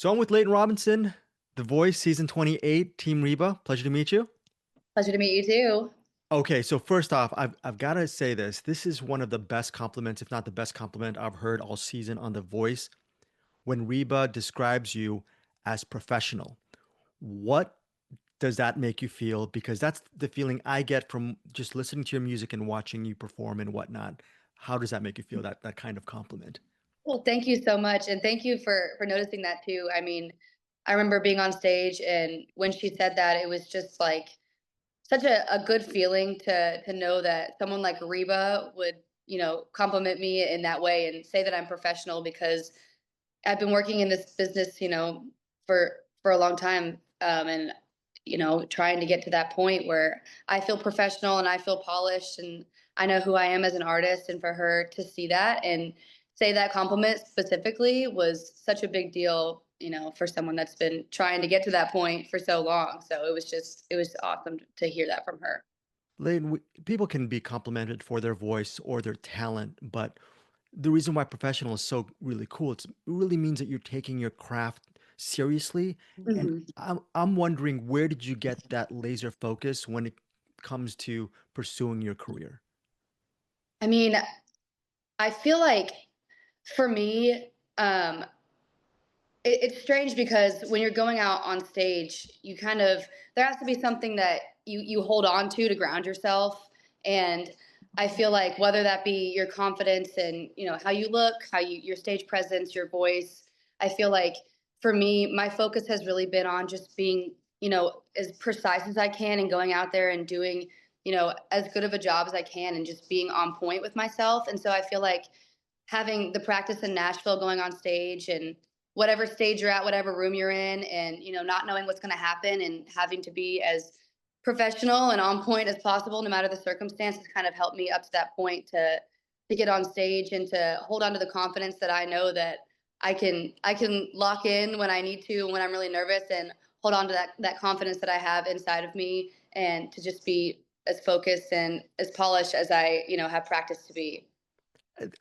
So I'm with Leyton Robinson, The Voice, season 28, Team Reba. Pleasure to meet you. Pleasure to meet you too. Okay, so first off, I've got to say this. This is one of the best compliments, if not the best compliment I've heard all season on The Voice. When Reba describes you as professional, what does that make you feel? Because that's the feeling I get from just listening to your music and watching you perform and whatnot. How does that make you feel, that kind of compliment? Well, thank you so much, and thank you for noticing that too. I mean, I remember being on stage, and when she said that, it was just like such a good feeling to know that someone like Reba would, compliment me in that way and say that I'm professional because I've been working in this business, for a long time, and trying to get to that point where I feel professional and I feel polished and I know who I am as an artist. And for her to see that and say that compliment specifically was such a big deal, for someone that's been trying to get to that point for so long. So it was awesome to hear that from her. Layden, people can be complimented for their voice or their talent, but the reason why professional is so really cool, it really means that you're taking your craft seriously. And Mhm. I'm wondering, where did you get that laser focus when it comes to pursuing your career? I mean, I feel like for me, it's strange because when you're going out on stage, you kind of there has to be something that you hold on to ground yourself. And I feel like whether that be your confidence and how you look, your stage presence, your voice, I feel like for me, my focus has really been on just being as precise as I can and going out there and doing as good of a job as I can and just being on point with myself. And so I feel like having the practice in Nashville, going on stage and whatever stage you're at, whatever room you're in, and not knowing what's going to happen and having to be as professional and on point as possible, no matter the circumstances, kind of helped me up to that point to get on stage and to hold on to the confidence that I know that I can lock in when I need to when I'm really nervous and hold on to that confidence that I have inside of me and to just be as focused and as polished as I have practiced to be.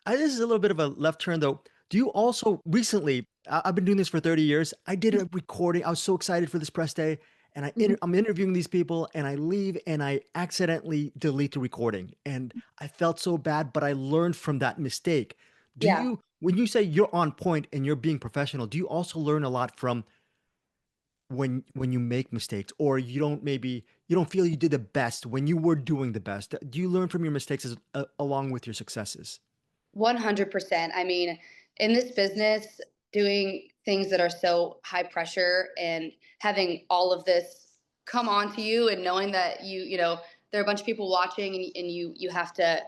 This is a little bit of a left turn, though. Do you also recently? I've been doing this for 30 years. I did a recording. I was so excited for this press day, and Mhm. I'm interviewing these people, and I leave, and I accidentally delete the recording, and I felt so bad, but I learned from that mistake. Do Yeah. you, when you say you're on point and you're being professional, do you also learn a lot from when you make mistakes, or you don't feel you did the best when you were doing the best? Do you learn from your mistakes along with your successes? 100%. I mean, in this business, doing things that are so high pressure and having all of this come onto you and knowing that there are a bunch of people watching and you have to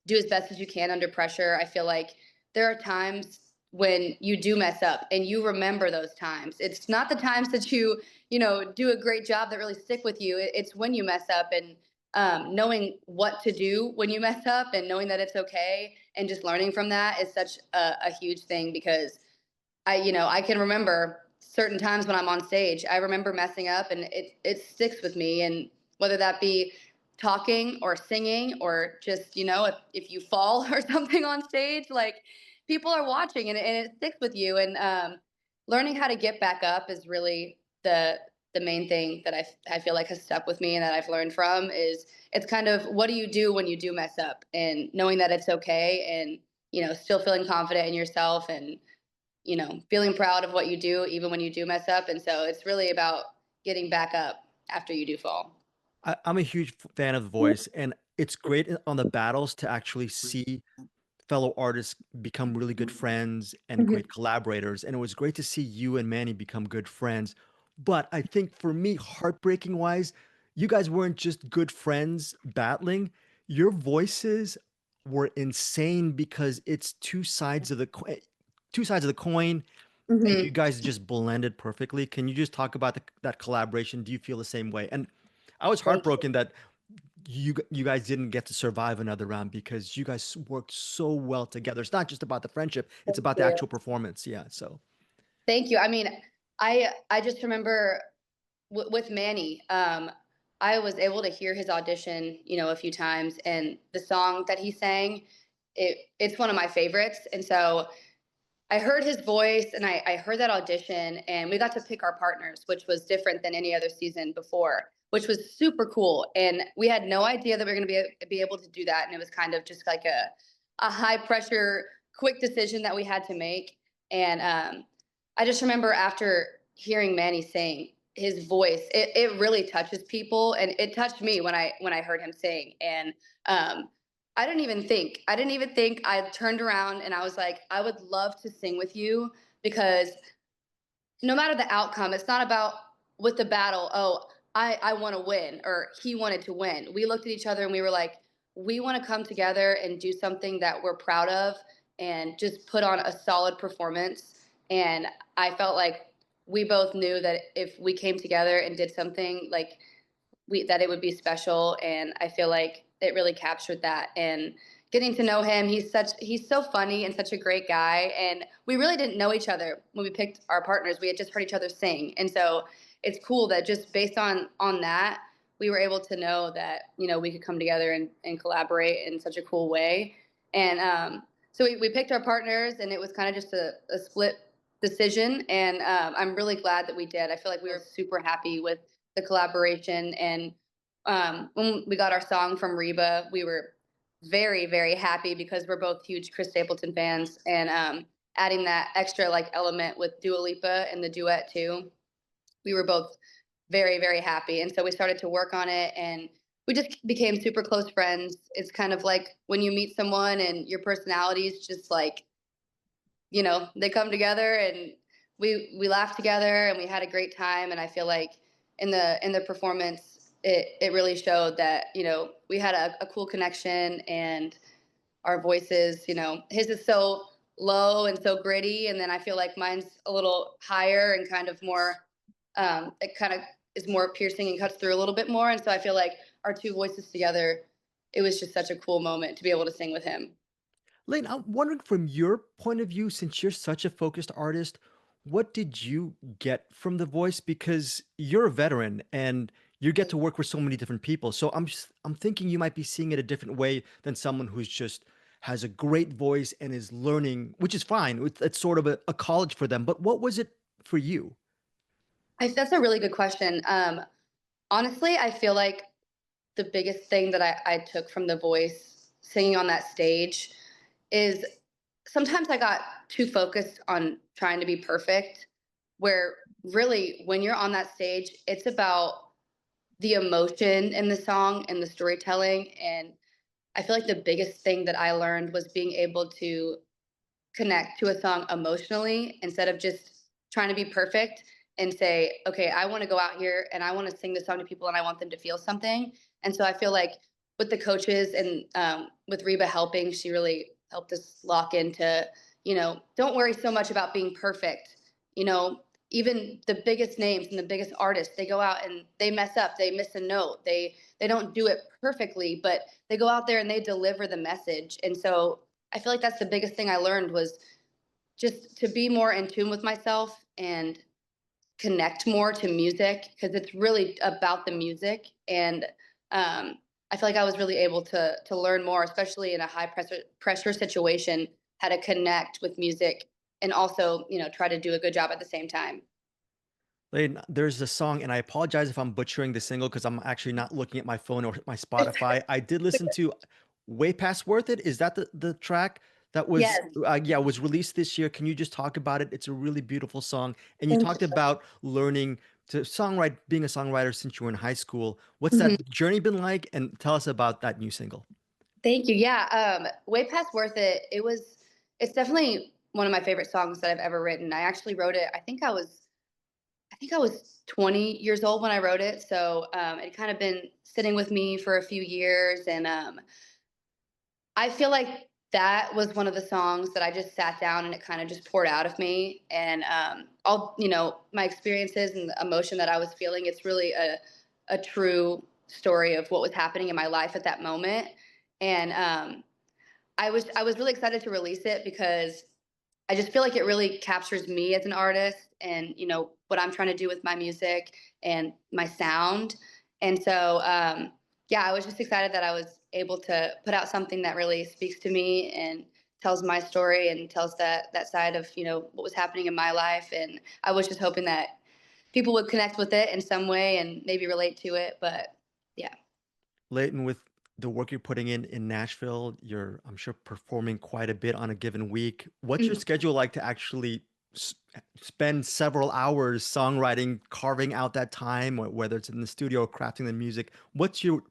do as best as you can under pressure. I feel like there are times when you do mess up and you remember those times. It's not the times that you do a great job that really stick with you. It's when you mess up and knowing what to do when you mess up and knowing that it's okay and just learning from that is such a huge thing because I can remember certain times when I'm on stage. I remember messing up and it sticks with me. And whether that be talking or singing or just, if you fall or something on stage, like people are watching and it sticks with you. And learning how to get back up is really the main thing that I feel like has stuck with me and that I've learned from is it's kind of what do you do when you do mess up and knowing that it's okay and still feeling confident in yourself and feeling proud of what you do even when you do mess up. And so it's really about getting back up after you do fall. I'm a huge fan of The Voice, and it's great on the battles to actually see fellow artists become really good friends and Mhm. great collaborators. And it was great to see you and Manny become good friends. But I think for me, heartbreaking wise, you guys weren't just good friends battling. Your voices were insane because it's two sides of the coin, and you Mhm. guys just blended perfectly. Can you just talk about that collaboration? Do you feel the same way? And I was Thank you. heartbroken that you guys didn't get to survive another round because you guys worked so well together. It's not just about the friendship, it's Thank about the you. actual performance. Yeah. So Thank you. I mean, I just remember with Manny, I was able to hear his audition, a few times, and the song that he sang, it's one of my favorites, and so I heard his voice and I heard that audition, and we got to pick our partners, which was different than any other season before, which was super cool. And we had no idea that we were going to be able to do that. And it was kind of just like a high pressure, quick decision that we had to make. And I just remember after hearing Manny sing, his voice, it really touches people. And it touched me when I heard him sing. And um, I didn't even think. I turned around and I was like, I would love to sing with you because no matter the outcome, it's not about with the battle, oh, I want to win or he wanted to win. We looked at each other and we were like, we want to come together and do something that we're proud of and just put on a solid performance. And I felt like we both knew that if we came together and did something like that it would be special, and I feel like it really captured that. And getting to know him, he's so funny and such a great guy, and we really didn't know each other when we picked our partners. We had just heard each other sing, and so it's cool that just based on that, we were able to know that we could come together and collaborate in such a cool way. And so we picked our partners, and it was kind of just a split decision, and I'm really glad that we did. I feel like we were super happy with the collaboration. And when we got our song from Reba, we were very, very happy because we're both huge Chris Stapleton fans. And adding that extra like element with Dua Lipa and the duet too, we were both very, very happy. And so we started to work on it, and we just became super close friends. It's kind of like when you meet someone and your personalities just like, they come together, and we laughed together and we had a great time. And I feel like in the performance, it really showed that we had a cool connection, and our voices, his is so low and so gritty, and then I feel like mine's a little higher and kind of more it kind of is more piercing and cuts through a little bit more. And so I feel like our two voices together, it was just such a cool moment to be able to sing with him. Lane, I'm wondering from your point of view, since you're such a focused artist, what did you get from The Voice? Because you're a veteran and you get to work with so many different people. So I'm thinking you might be seeing it a different way than someone who's just has a great voice and is learning, which is fine. It's sort of a college for them. But what was it for you? That's a really good question. Honestly, I feel like the biggest thing that I took from The Voice singing on that stage is sometimes I got too focused on trying to be perfect, where really when you're on that stage, it's about the emotion in the song and the storytelling. And I feel like the biggest thing that I learned was being able to connect to a song emotionally instead of just trying to be perfect and say, okay, I want to go out here and I want to sing this song to people and I want them to feel something. And so I feel like with the coaches and with Reba helping, she really helped us lock into, don't worry so much about being perfect. Even the biggest names and the biggest artists, they go out and they mess up, they miss a note, they don't do it perfectly, but they go out there and they deliver the message. And so I feel like that's the biggest thing I learned was just to be more in tune with myself and connect more to music because it's really about the music. And I feel like I was really able to learn more, especially in a high pressure situation, how to connect with music and also try to do a good job at the same time. Lane, there's a song, and I apologize if I'm butchering the single because I'm actually not looking at my phone or my Spotify. I did listen to Way Past Worth It. Is that the track that was Yes. yeah, was released this year? Can you just talk about it? It's a really beautiful song. And you Thank talked about learning to songwrite, being a songwriter since you were in high school. What's you. that journey been like? And tell us about that new single. Thank you. Yeah, Way Past Worth It. It's definitely one of my favorite songs that I've ever written. I actually wrote it. I think I was 20 years old when I wrote it. So it kind of been sitting with me for a few years. And I feel like that was one of the songs that I just sat down and it kind of just poured out of me. And all, my experiences and the emotion that I was feeling, it's really a true story of what was happening in my life at that moment. And I was really excited to release it because I just feel like it really captures me as an artist and what I'm trying to do with my music and my sound. And so yeah, I was just excited that I was able to put out something that really speaks to me and tells my story and tells that side of, what was happening in my life. And I was just hoping that people would connect with it in some way and maybe relate to it. But yeah. Leighton, with the work you're putting in Nashville, you're, I'm sure, performing quite a bit on a given week. What's your Mhm. schedule like to actually s- spend several hours songwriting, carving out that time, whether it's in the studio or crafting the music? What's your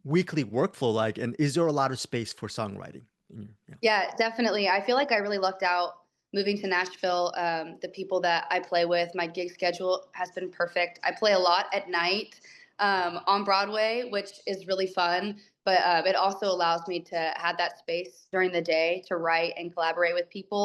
weekly workflow like, and is there a lot of space for songwriting? Yeah. Yeah, definitely. I feel like I really lucked out moving to Nashville. The people that I play with, my gig schedule has been perfect. I play a lot at night on Broadway, which is really fun. But it also allows me to have that space during the day to write and collaborate with people.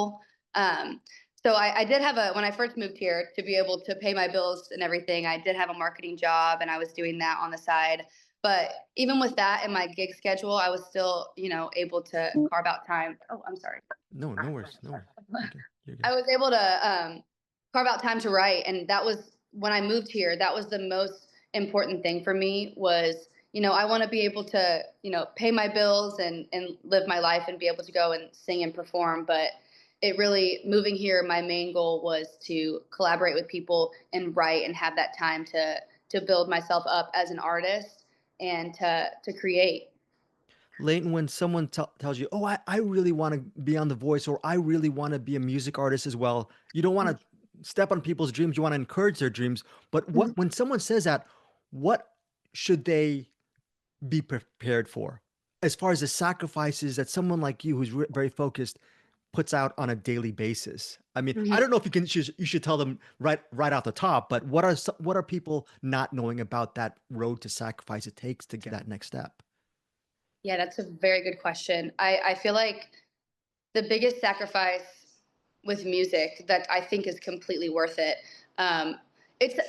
Um, so I did have when I first moved here to be able to pay my bills and everything, I did have a marketing job and I was doing that on the side. But even with that in my gig schedule, I was still, able to carve out time. Oh, I'm sorry. No, no worries, no worries. You're good. You're good. I was able to carve out time to write, and that was when I moved here. That was the most important thing for me. Was I want to be able to pay my bills and live my life and be able to go and sing and perform. But it really moving here, my main goal was to collaborate with people and write and have that time to build myself up as an artist and to create. Leighton, when someone tells you, "Oh, I really want to be on The Voice," or "I really want to be a music artist as well," you don't want to step on people's dreams. You want to encourage their dreams. But Mhm. when someone says that, what should they be prepared for, as far as the sacrifices that someone like you, who's very focused, puts out on a daily basis? I mean, I Mhm. don't know if you should tell them right off the top, but what are people not knowing about that road to sacrifice it takes to get that next step? Yeah, that's a very good question. I feel like the biggest sacrifice with music that I think is completely worth it. It's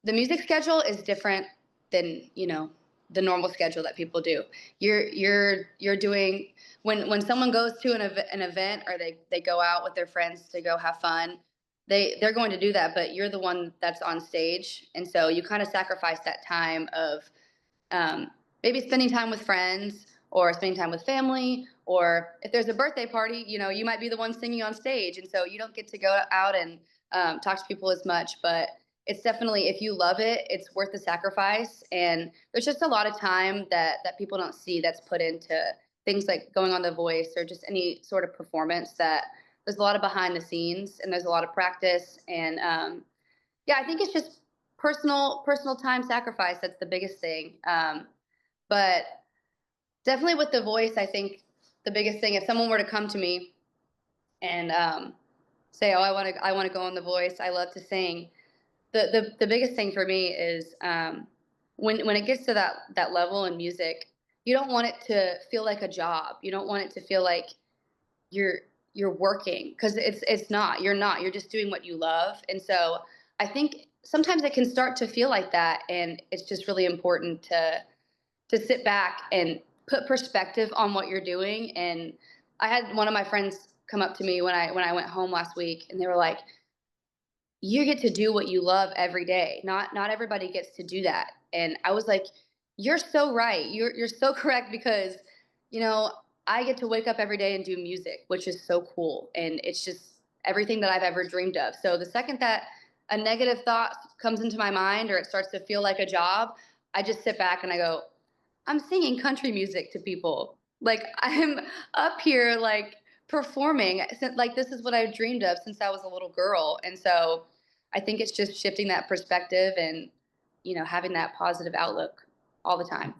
the music schedule is different than the normal schedule that people do. You're doing when someone goes to an event or they go out with their friends to go have fun. They're going to do that, but you're the one that's on stage, and so you kind of sacrifice that time of um, maybe spending time with friends or spending time with family, or if there's a birthday party, you might be the one singing on stage, and so you don't get to go out and talk to people as much. But it's definitely, if you love it, it's worth the sacrifice. And there's just a lot of time that people don't see that's put into things like going on The Voice or just any sort of performance. That there's a lot of behind the scenes and there's a lot of practice. And yeah, I think it's just personal time sacrifice. That's the biggest thing. But definitely with The Voice, I think the biggest thing, if someone were to come to me and say, "Oh, I want to go on The Voice. I love to sing." The biggest thing for me is when it gets to that level in music, you don't want it to feel like a job. You don't want it to feel like you're you're working, because it's not. You're not. You're just doing what you love. And so I think sometimes it can start to feel like that, and it's just really important to sit back and put perspective on what you're doing. And I had one of my friends come up to me when I went home last week, and they were like, "You get to do what you love every day. Not everybody gets to do that." And I was like, "You're so right. You're so correct, because you know I get to wake up every day and do music, which is so cool, and it's just everything that I've ever dreamed of." So the second that a negative thought comes into my mind or it starts to feel like a job, I just sit back and I go, I'm singing country music to people. Like I'm up here like performing. Like this is what I dreamed of since I was a little girl. And so I think it's just shifting that perspective and having that positive outlook all the time.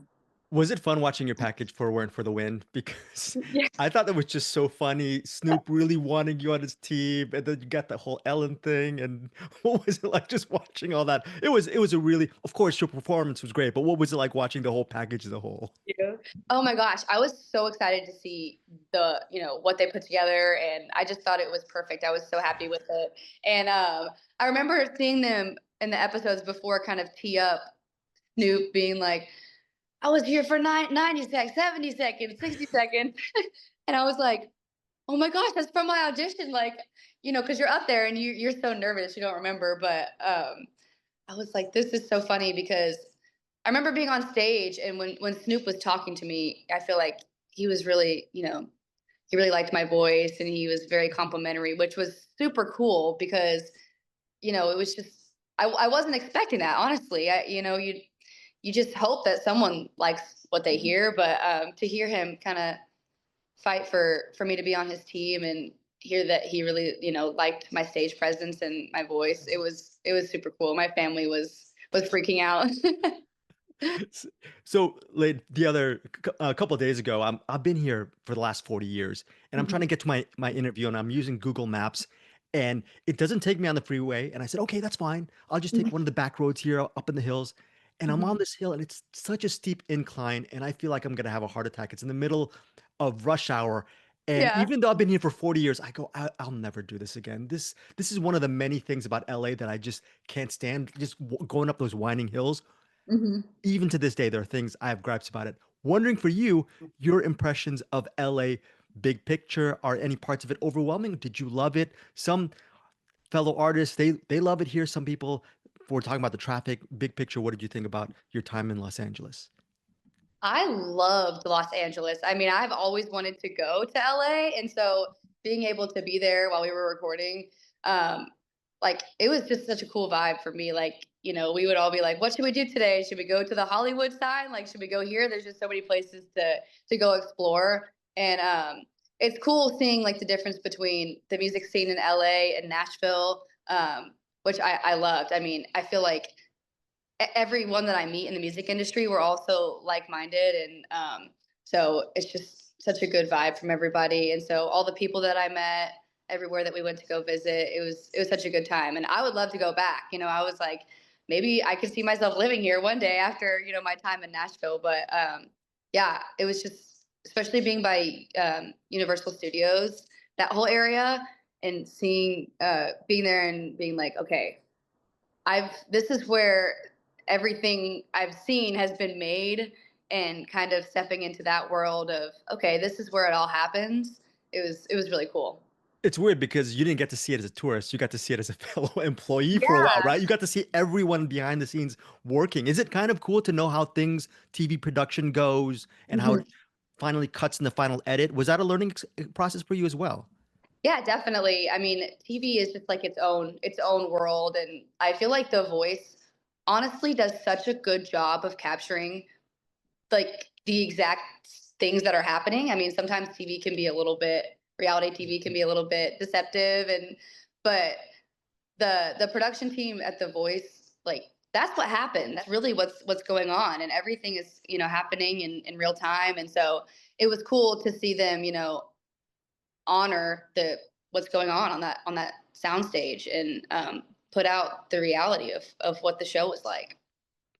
Was it fun watching your package for Weren't for the Win? Because Yeah. I thought that was just so funny. Snoop really wanting you on his team, and then you got the whole Ellen thing. And what was it like just watching all that? It was a really, of course, your performance was great, but what was it like watching the whole package as a whole? You. Oh my gosh, I was so excited to see what they put together, and I just thought it was perfect. I was so happy with it. And I remember seeing them in the episodes before kind of tee up Snoop being like, I was here for 90 seconds, 70 seconds, 60 seconds. And I was like, oh my gosh, that's from my audition. Like, because you're up there and you're so nervous, you don't remember. But I was like, this is so funny, because I remember being on stage, and when Snoop was talking to me, I feel like he was really, he really liked my voice and he was very complimentary, which was super cool because, it was just, I wasn't expecting that, honestly. You just hope that someone likes what they hear, but to hear him kind of fight for me to be on his team and hear that he really, liked my stage presence and my voice, it was super cool. My family was freaking out. S- So, like a couple of days ago, I've been here for the last 40 years, and I'm trying to Mhm, get to my interview, and I'm using Google Maps, and it doesn't take me on the freeway. And I said, okay, that's fine. I'll just take mhm, one of the back roads here up in the hills. And I'm on mhm. this hill, and it's such a steep incline, and I feel like I'm gonna have a heart attack. It's in the middle of rush hour. And Yeah. even though I've been here for 40 years, I'll never do this again. This is one of the many things about LA that I just can't stand. Just going up those winding hills. Mhm. Even to this day, there are things I have gripes about it. Wondering for you, your impressions of LA big picture, are any parts of it overwhelming? Did you love it? Some fellow artists, they love it here. Some people, we're talking about the traffic, big picture. What did you think about your time in Los Angeles? I loved Los Angeles. I mean, I've always wanted to go to LA, and so being able to be there while we were recording, um, it was just such a cool vibe for me. Like, we would all be like, "What should we do today? Should we go to the Hollywood sign? Like, should we go here?" There's just so many places to go explore, and it's cool seeing like the difference between the music scene in LA and Nashville, which I loved. I mean, I feel like everyone that I meet in the music industry were also like minded, and so it's just such a good vibe from everybody. And so all the people that I met everywhere that we went to go visit, it was such a good time, and I would love to go back. I was like, maybe I could see myself living here one day after my time in Nashville. But yeah, it was just, especially being by Universal Studios, that whole area, and seeing being there and being like, okay, this is where everything I've seen has been made, and kind of stepping into that world of, okay, this is where it all happens. It was really cool. It's weird because you didn't get to see it as a tourist. You got to see it as a fellow employee for a while, Yeah. right? You got to see everyone behind the scenes working. Is it kind of cool to know how TV production goes and how it Mhm. finally cuts in the final edit? Was that a learning process for you as well? Yeah, definitely. I mean, TV is just like its own world, and I feel like The Voice honestly does such a good job of capturing like the exact things that are happening. I mean, sometimes TV can be a little bit reality TV can be a little bit deceptive, and but the production team at The Voice, like, that's what happened. That's really what's going on, and everything is happening in real time. And so it was cool to see them honor the what's going on that soundstage, and put out the reality of what the show was like.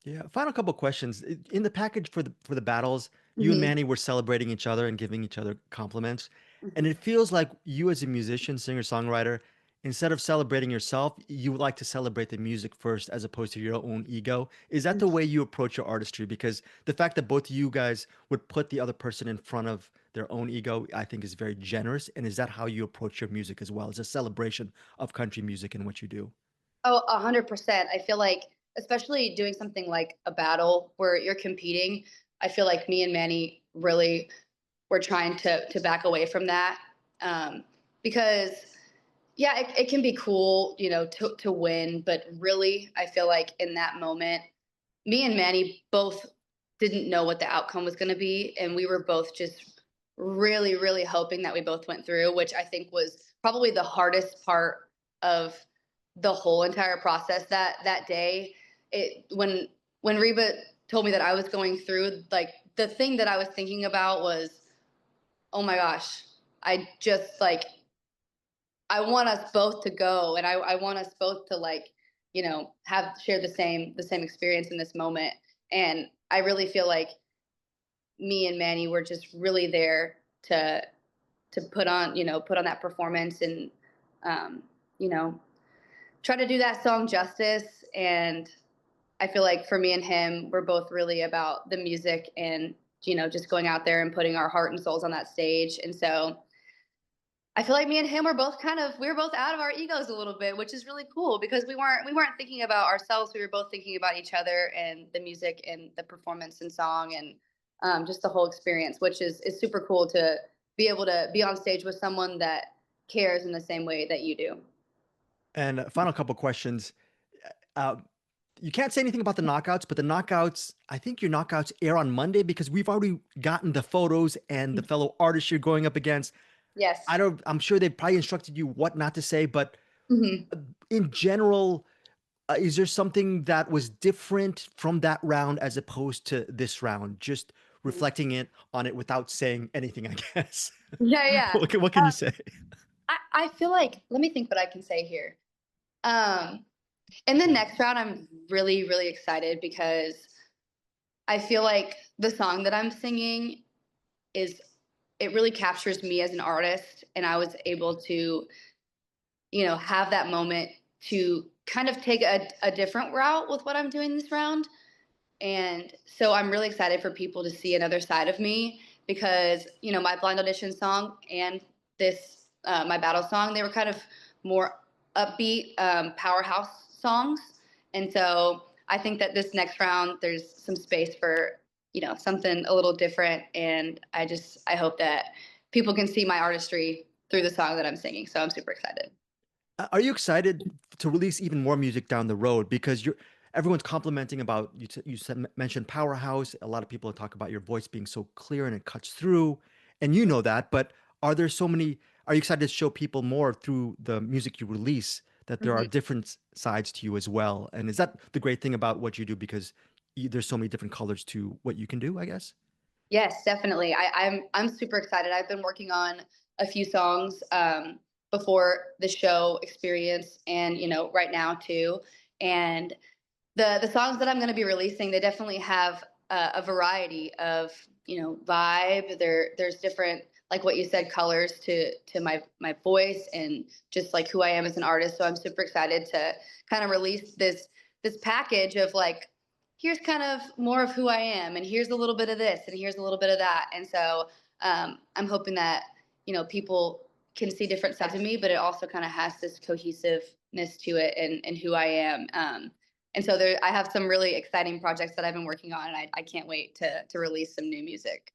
Yeah. Final couple questions. In the package for the battles, you and Hmm. Manny were celebrating each other and giving each other compliments. And it feels like you as a musician, singer, songwriter, instead of celebrating yourself, you would like to celebrate the music first as opposed to your own ego. Is that the way you approach your artistry? Because the fact that both of you guys would put the other person in front of their own ego, I think is very generous. And is that how you approach your music as well? It's a celebration of country music and what you do. Oh, 100%. I feel like, especially doing something like a battle where you're competing, I feel like me and Manny really were trying to back away from that, um, because yeah, it can be cool, to win, but really, I feel like in that moment, me and Manny both didn't know what the outcome was going to be, and we were both just really, really hoping that we both went through, which I think was probably the hardest part of the whole entire process that day. It when Reba told me that I was going through, like, the thing that I was thinking about was, oh my gosh, I just like I want us both to go, and I want us both to, like, have share the same experience in this moment. And I really feel like me and Manny were just really there to put on that performance, and um, you know try to do that song justice. And I feel like for me and him, we're both really about the music, and just going out there and putting our heart and souls on that stage. And so I feel like me and him were both we were both out of our egos a little bit, which is really cool because we weren't thinking about ourselves. We were both thinking about each other and the music and the performance and song, and just the whole experience, which is super cool be able to be on stage with someone that cares in the same way that you do. And final couple questions. Uh, you can't say anything about the knockouts, but the knockouts, I think your knockouts air on Monday because we've already gotten the photos and the fellow artists you're going up against. Yes. I'm sure they've probably instructed you what not to say, but Hmm. in general, is there something that was different from that round as opposed to this round? Just reflecting it on it without saying anything, I guess. Yeah, yeah. What can you say? I feel like, let me think what I can say here. Um, in the next round, I'm really, really excited because I feel like the song that I'm singing is, it really captures me as an artist, and I was able to, have that moment to kind of take a different route with what I'm doing this round. And so I'm really excited for people to see another side of me because, my blind audition song and this, my battle song, they were kind of more upbeat, powerhouse songs. And so I think that this next round, there's some space for, something a little different. And I hope that people can see my artistry through the song that I'm singing. So I'm super excited. Are you excited to release even more music down the road? Because everyone's complimenting about you said, mentioned Powerhouse. A lot of people talk about your voice being so clear and it cuts through, and you know that. But are there so many? Are you excited to show people more through the music you release that there are Mhm. different sides to you as well? And is that the great thing about what you do? Because there's so many different colors to what you can do, I guess. Yes, definitely. I'm super excited. I've been working on a few songs before the show experience, and right now too. And the songs that I'm going to be releasing, they definitely have a variety of vibe. There's different, like what you said, colors to my voice and just like who I am as an artist. So I'm super excited to kind of release this package of like, here's kind of more of who I am, and here's a little bit of this, and here's a little bit of that. And so I'm hoping that people can see different sides of me, but it also kind of has this cohesiveness to it, and who I am. And so I have some really exciting projects that I've been working on, and I can't wait to release some new music.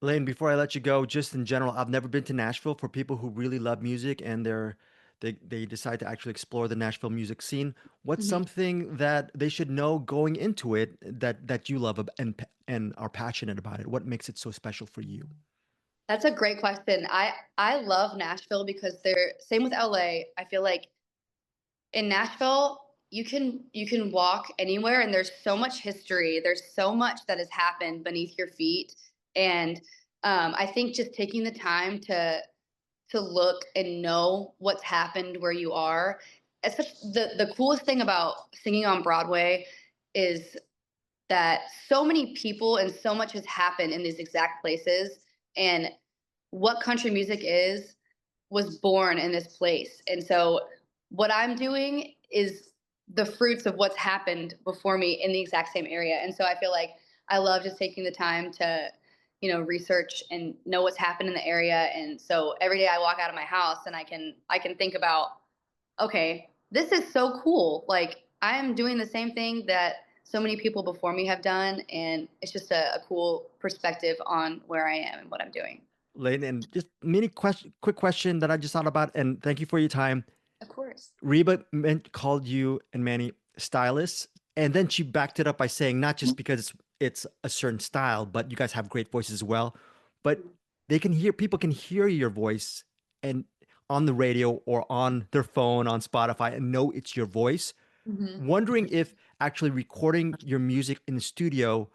Lane, before I let you go, just in general, I've never been to Nashville. For people who really love music and they decide to actually explore the Nashville music scene, what's Mhm. something that they should know going into it that you love and are passionate about it? What makes it so special for you? That's a great question. I love Nashville because they're same with LA. I feel like in Nashville, you can walk anywhere, and there's so much history. There's so much that has happened beneath your feet, and I think just taking the time to look and know what's happened where you are. The coolest thing about singing on Broadway is that so many people and so much has happened in these exact places, and what country music is was born in this place. And so what I'm doing is the fruits of what's happened before me in the exact same area. And so I feel like I love just taking the time to, research and know what's happened in the area. And so every day I walk out of my house and I can think about, okay, this is so cool. Like I am doing the same thing that so many people before me have done, and it's just a cool perspective on where I am and what I'm doing. Lane, and just quick question that I just thought about, and thank you for your time. Of course. Called you and Manny stylists, and then she backed it up by saying not just because it's a certain style, but you guys have great voices as well. But people can hear your voice and on the radio or on their phone on Spotify and know it's your voice. Mhm. Wondering if actually recording your music in the studio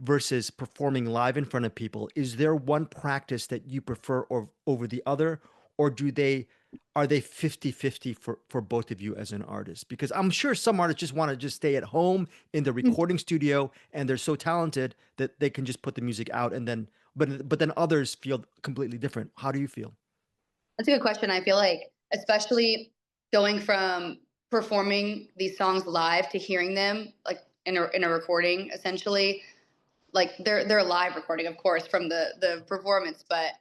versus performing live in front of people, is there one practice that you prefer over the other, or are they 50-50 for both of you as an artist? Because I'm sure some artists just want to just stay at home in the recording studio and they're so talented that they can just put the music out and then but then others feel completely different. How do you feel? That's a good question. I feel like, especially going from performing these songs live to hearing them like in a recording, essentially, like they're a live recording, of course, from the performance, but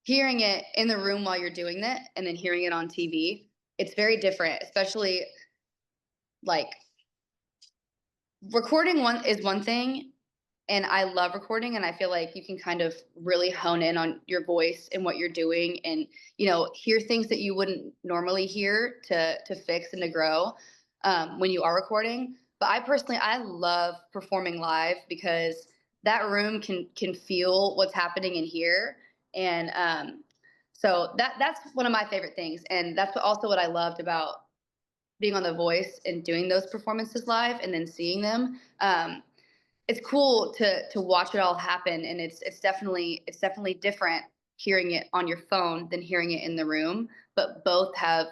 hearing it in the room while you're doing that, and then hearing it on TV, it's very different. Especially like recording one is one thing, And I love recording, and I feel like you can kind of really hone in on your voice and what you're doing, and hear things that you wouldn't normally hear to fix and to grow when you are recording. But I personally, I love performing live because that room can feel what's happening in here, and so that's one of my favorite things, and that's also what I loved about being on The Voice and doing those performances live and then seeing them. It's cool to watch it all happen, and it's definitely different hearing it on your phone than hearing it in the room. But both have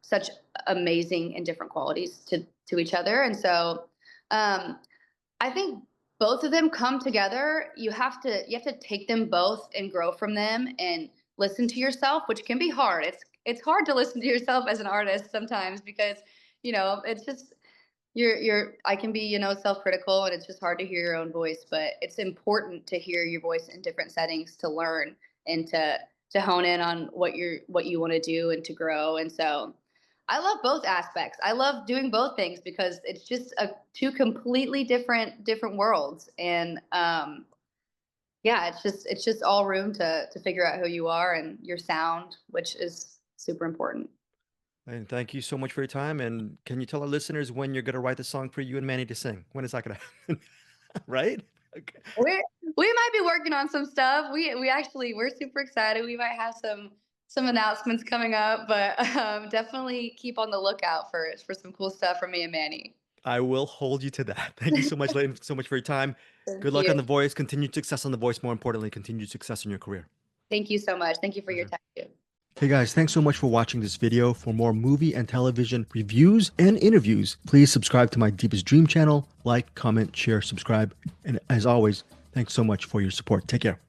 such amazing and different qualities to each other, and so I think both of them come together. You have to take them both and grow from them and listen to yourself, which can be hard. It's hard to listen to yourself as an artist sometimes because it's just you're I can be self-critical, and it's just hard to hear your own voice, but it's important to hear your voice in different settings to learn and to hone in on what you want to do and to grow. And so I love both aspects. I love doing both things because it's just two completely different worlds. And yeah, it's just all room to figure out who you are and your sound, which is super important. And thank you so much for your time. And can you tell our listeners when you're going to write the song for you and Manny to sing? When is that going to happen? Right? Okay. We might be working on some stuff. We're super excited. We might have some announcements coming up, but definitely keep on the lookout for some cool stuff from me and Manny. I will hold you to that. Thank you so much, Leyton, so much for your time. Thank Good luck you. on The Voice. Continued success on The Voice. More importantly, continued success in your career. Thank you so much. Thank you for your Pleasure. time too. Hey guys, thanks so much for watching this video. For more movie and television reviews and interviews, please subscribe to my Deepest Dream channel. Like, comment, share, subscribe. And as always, thanks so much for your support. Take care.